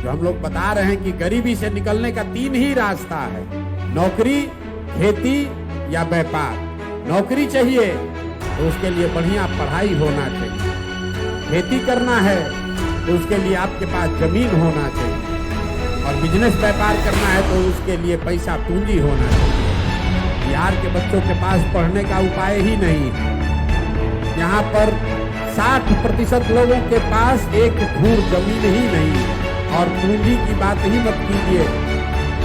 जो हम लोग बता रहे हैं कि गरीबी से निकलने का 3 ही रास्ता है, नौकरी, खेती या व्यापार। नौकरी चाहिए तो उसके लिए बढ़िया पढ़ाई होना चाहिए, खेती करना है तो उसके लिए आपके पास जमीन होना चाहिए, और बिजनेस व्यापार करना है तो उसके लिए पैसा पूंजी होना चाहिए। बिहार के बच्चों के पास पढ़ने का उपाय ही नहीं है। यहाँ पर 60% लोगों के पास एक धूर जमीन ही नहीं है, और पूंजी की बात ही मत कीजिए।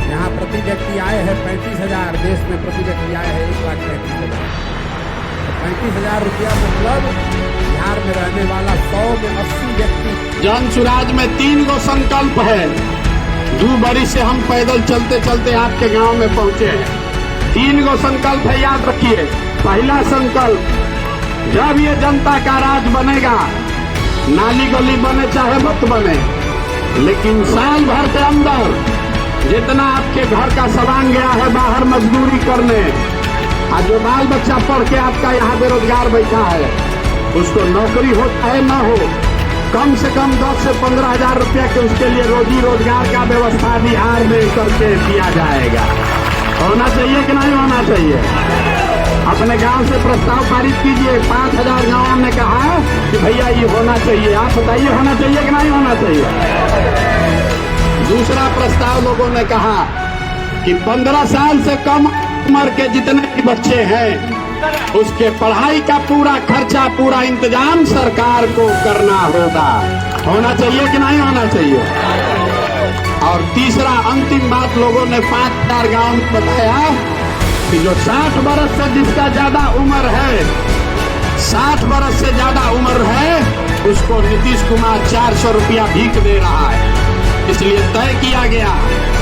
यहाँ प्रति व्यक्ति आय है 35,000, देश में प्रति व्यक्ति आय है 1,35,000। 35,000 रुपया मतलब बिहार में रहने वाला 100 में 80 व्यक्ति। जन सुराज में 3 गो संकल्प है। 2 बरी से हम पैदल चलते चलते आपके गांव में पहुंचे हैं। 3 गो संकल्प है, याद रखिए। पहला संकल्प, जब ये जनता का राज बनेगा, नाली गली बने चाहे मत बने, लेकिन साल भर के अंदर जितना आपके घर का सामान गया है बाहर मजदूरी करने, और जो बाल बच्चा पढ़ के आपका यहाँ बेरोजगार बैठा है, उसको नौकरी हो चाहे न हो, कम से कम 10 से 15,000 रुपया के उसके लिए रोजी रोजगार का व्यवस्था बिहार में करके दिया जाएगा। होना चाहिए कि नहीं होना चाहिए? अपने गांव से प्रस्ताव पारित कीजिए। 5,000 गांवों ने कहा कि भैया ये होना चाहिए। आप बताइए, होना चाहिए कि नहीं होना चाहिए? दूसरा प्रस्ताव लोगों ने कहा कि 15 साल से कम उम्र के जितने भी बच्चे हैं उसके पढ़ाई का पूरा खर्चा, पूरा इंतजाम सरकार को करना होगा। होना चाहिए कि नहीं होना चाहिए? और तीसरा अंतिम बात लोगों ने 5,000 गांव में बताया कि जो 60 बरस से जिसका ज्यादा उम्र है, 60 बरस से ज्यादा उम्र है, उसको नीतीश कुमार 400 रुपया भीख दे रहा है। इसलिए तय किया गया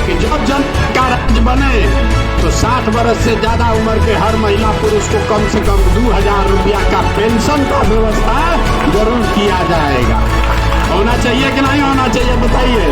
कि जब जनता का राज बने तो 60 बरस से ज्यादा उम्र के हर महिला पुरुष को कम से कम 2,000 रुपया का पेंशन का व्यवस्था जरूर किया जाएगा। होना चाहिए कि नहीं होना चाहिए, बताइए।